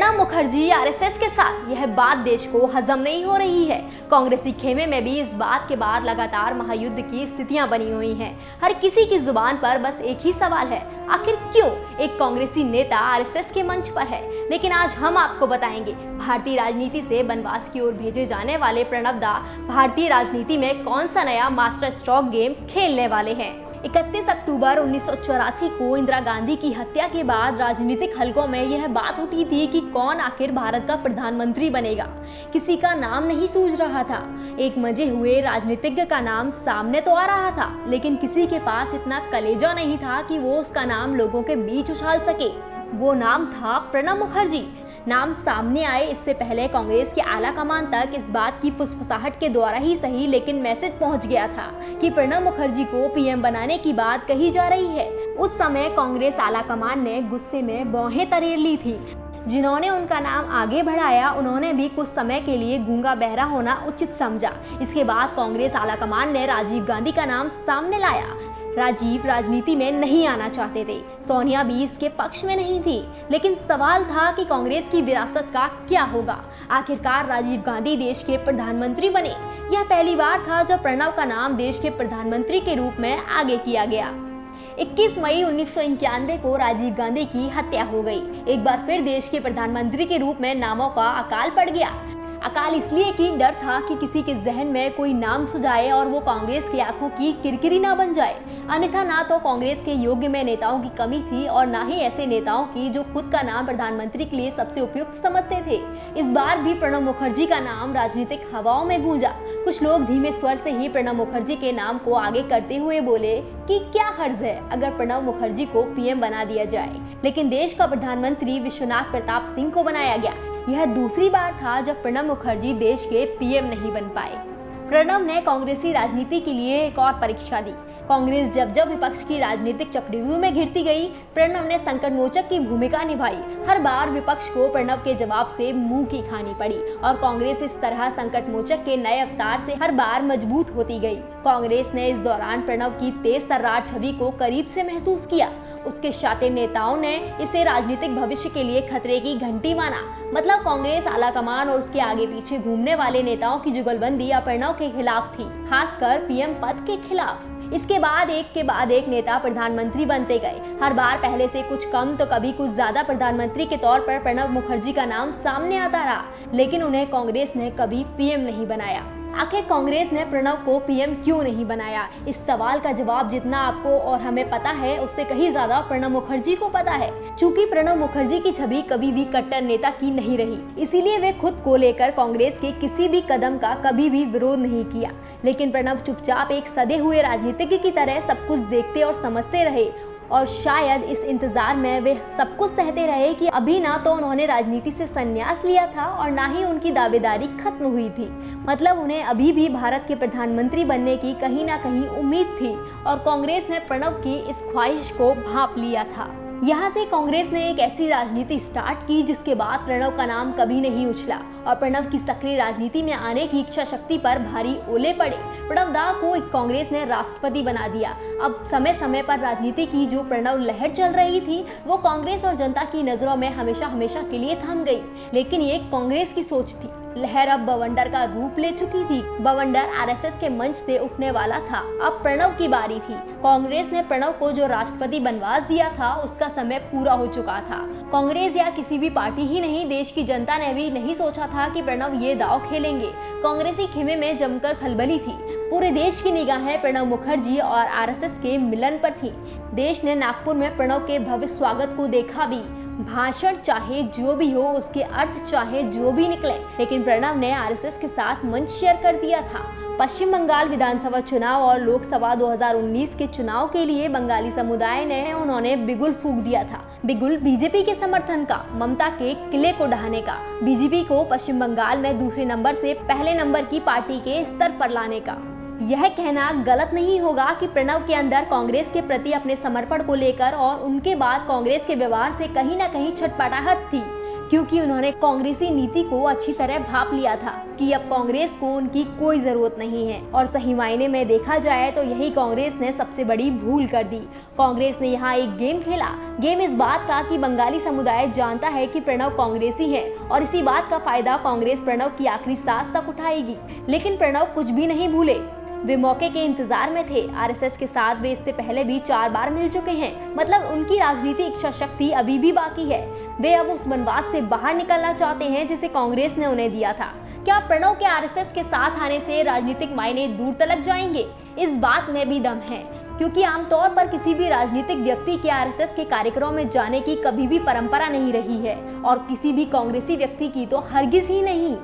Pranab Mukherjee RSS के साथ, यह बात देश को हजम नहीं हो रही है। कांग्रेसी खेमे में भी इस बात के बाद लगातार महायुद्ध की स्थितियां बनी हुई हैं। हर किसी की जुबान पर बस एक ही सवाल है, आखिर क्यों एक कांग्रेसी नेता आरएसएस के मंच पर है। लेकिन आज हम आपको बताएंगे, भारतीय राजनीति से वनवास की ओर भेजे जाने वाले प्रणब दा भारतीय राजनीति में कौन सा नया मास्टर स्ट्रोक गेम खेलने वाले हैं। 31 अक्टूबर 1984 को इंदिरा गांधी की हत्या के बाद राजनीतिक हलकों में यह बात उठी थी कि कौन आखिर भारत का प्रधानमंत्री बनेगा। किसी का नाम नहीं सूझ रहा था। एक मंजे हुए राजनीतिज्ञ का नाम सामने तो आ रहा था, लेकिन किसी के पास इतना कलेजा नहीं था कि वो उसका नाम लोगों के बीच उछाल सके। वो नाम था प्रणब मुखर्जी। नाम सामने आए इससे पहले कांग्रेस के आला कमान तक इस बात की फुसफुसाहट के द्वारा ही सही, लेकिन मैसेज पहुंच गया था कि प्रणब मुखर्जी को पीएम बनाने की बात कही जा रही है। उस समय कांग्रेस आला कमान ने गुस्से में भौहें तरेर ली थी। जिन्होंने उनका नाम आगे बढ़ाया, उन्होंने भी कुछ समय के लिए गूंगा बहरा होना उचित समझा। इसके बाद कांग्रेस आला कमान ने राजीव गांधी का नाम सामने लाया। राजीव राजनीति में नहीं आना चाहते थे, सोनिया भी इसके पक्ष में नहीं थी, लेकिन सवाल था कि कांग्रेस की विरासत का क्या होगा। आखिरकार राजीव गांधी देश के प्रधानमंत्री बने। यह पहली बार था जब प्रणब का नाम देश के प्रधानमंत्री के रूप में आगे किया गया। 21 मई 1991 को राजीव गांधी की हत्या हो गई। एक बार फिर देश के प्रधानमंत्री के रूप में नामों का अकाल पड़ गया। अकाल इसलिए कि डर था कि किसी के जहन में कोई नाम सुझाए और वो कांग्रेस की आंखों की किरकिरी ना बन जाए। अन्यथा ना तो कांग्रेस के योग्य में नेताओं की कमी थी और ना ही ऐसे नेताओं की जो खुद का नाम प्रधानमंत्री के लिए सबसे उपयुक्त समझते थे। इस बार भी प्रणब मुखर्जी का नाम राजनीतिक हवाओं में गूंजा। कुछ लोग धीमे स्वर से ही प्रणब मुखर्जी के नाम को आगे करते हुए बोले कि क्या हर्ज है अगर प्रणब मुखर्जी को पीएम बना दिया जाए। लेकिन देश का प्रधानमंत्री विश्वनाथ प्रताप सिंह को बनाया गया। यह दूसरी बार था जब प्रणब मुखर्जी देश के पीएम नहीं बन पाए। प्रणब ने कांग्रेसी राजनीति के लिए एक और परीक्षा दी। कांग्रेस जब जब विपक्ष की राजनीतिक चक्रव्यूह में घिरती गई, प्रणब ने संकटमोचक की भूमिका निभाई। हर बार विपक्ष को प्रणब के जवाब से मुंह की खानी पड़ी और कांग्रेस इस तरह संकटमोचक के नए अवतार से हर बार मजबूत होती गई। कांग्रेस ने इस दौरान प्रणब की तेज तर्रार छवि को करीब से महसूस किया। उसके शातिर नेताओं ने इसे राजनीतिक भविष्य के लिए खतरे की घंटी माना। मतलब कांग्रेस आलाकमान और उसके आगे पीछे घूमने वाले नेताओं की जुगलबंदी प्रणब के खिलाफ थी, खासकर पीएम पद के खिलाफ। इसके बाद एक के बाद एक नेता प्रधानमंत्री बनते गए। हर बार पहले से कुछ कम तो कभी कुछ ज्यादा प्रधानमंत्री के तौर पर प्रणब मुखर्जी का नाम सामने आता रहा, लेकिन उन्हें कांग्रेस ने कभी पीएम नहीं बनाया। आखिर कांग्रेस ने प्रणब को पीएम क्यों नहीं बनाया? इस सवाल का जवाब जितना आपको और हमें पता है, उससे कहीं ज्यादा प्रणब मुखर्जी को पता है। चूंकि प्रणब मुखर्जी की छवि कभी भी कट्टर नेता की नहीं रही, इसीलिए वे खुद को लेकर कांग्रेस के किसी भी कदम का कभी भी विरोध नहीं किया। लेकिन प्रणब चुपचाप एक सदे हुए राजनीतिज्ञ की तरह सब कुछ देखते और समझते रहे और शायद इस इंतजार में वे सब कुछ सहते रहे कि अभी ना तो उन्होंने राजनीति से संन्यास लिया था और ना ही उनकी दावेदारी खत्म हुई थी। मतलब उन्हें अभी भी भारत के प्रधानमंत्री बनने की कहीं ना कहीं उम्मीद थी और कांग्रेस ने प्रणब की इस ख्वाहिश को भांप लिया था। यहाँ से कांग्रेस ने एक ऐसी राजनीति स्टार्ट की जिसके बाद प्रणब का नाम कभी नहीं उछला और प्रणब की सक्रिय राजनीति में आने की इच्छा शक्ति पर भारी ओले पड़े। प्रणब दा को कांग्रेस ने राष्ट्रपति बना दिया। अब समय समय पर राजनीति की जो प्रणब लहर चल रही थी, वो कांग्रेस और जनता की नजरों में हमेशा हमेशा के लिए थम गई। लेकिन ये कांग्रेस की सोच थी। लहर अब बवंडर का रूप ले चुकी थी। बवंडर आरएसएस के मंच से उठने वाला था। अब प्रणब की बारी थी। कांग्रेस ने प्रणब को जो राष्ट्रपति बनवास दिया था, उसका समय पूरा हो चुका था। कांग्रेस या किसी भी पार्टी ही नहीं, देश की जनता ने भी नहीं सोचा था कि प्रणब ये दांव खेलेंगे। कांग्रेसी खेमे में जमकर खलबली थी। पूरे देश की निगाहें प्रणब मुखर्जी और आरएसएस के मिलन पर थी। देश ने नागपुर में प्रणब के भव्य स्वागत को देखा भी। भाषण चाहे जो भी हो, उसके अर्थ चाहे जो भी निकले, लेकिन प्रणब ने आरएसएस के साथ मंच शेयर कर दिया था। पश्चिम बंगाल विधानसभा चुनाव और लोकसभा 2019 के चुनाव के लिए बंगाली समुदाय ने उन्होंने बिगुल फूंक दिया था। बिगुल बीजेपी के समर्थन का, ममता के किले को ढहाने का, बीजेपी को पश्चिम बंगाल में दूसरे नंबर से पहले नंबर की पार्टी के स्तर पर लाने का। यह कहना गलत नहीं होगा कि प्रणब के अंदर कांग्रेस के प्रति अपने समर्पण को लेकर और उनके बाद कांग्रेस के व्यवहार से कहीं ना कहीं छटपटाहट थी। क्योंकि उन्होंने कांग्रेसी नीति को अच्छी तरह भांप लिया था कि अब कांग्रेस को उनकी कोई जरूरत नहीं है। और सही मायने में देखा जाए तो यही कांग्रेस ने सबसे बड़ी भूल कर दी। कांग्रेस ने यहाँ एक गेम खेला। गेम इस बात का कि बंगाली समुदाय जानता है कि प्रणव कांग्रेसी है और इसी बात का फायदा कांग्रेस प्रणव की आखिरी सांस तक उठाएगी। लेकिन प्रणव कुछ भी नहीं भूले, वे मौके के इंतजार में थे। आरएसएस के साथ वे इससे पहले भी 4 बार मिल चुके हैं, मतलब उनकी राजनीतिक इच्छा शक्ति अभी भी बाकी है। वे अब उस वनवास से बाहर निकलना चाहते हैं जिसे कांग्रेस ने उन्हें दिया था। क्या प्रणव के आरएसएस के साथ आने से राजनीतिक मायने दूर तलक जाएंगे? इस बात में भी दम है, क्योंकि आमतौर पर किसी भी राजनीतिक व्यक्ति के आरएसएस के कार्यक्रम में जाने की कभी भी परंपरा नहीं रही है और किसी भी कांग्रेसी व्यक्ति की तो हरगिज ही नहीं।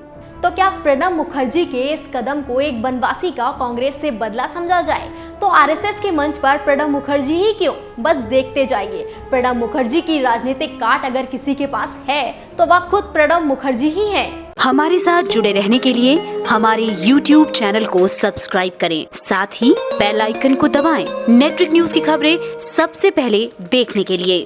तो क्या प्रणब मुखर्जी के इस कदम को एक बनवासी का कांग्रेस से बदला समझा जाए? तो आरएसएस के मंच पर प्रणब मुखर्जी ही क्यों, बस देखते जाइए। प्रणब मुखर्जी की राजनीतिक काट अगर किसी के पास है तो वह खुद प्रणब मुखर्जी ही हैं। हमारे साथ जुड़े रहने के लिए हमारे YouTube चैनल को सब्सक्राइब करें, साथ ही बेल आइकन को दबाएं। नेटवर्क न्यूज की खबरें सबसे पहले देखने के लिए।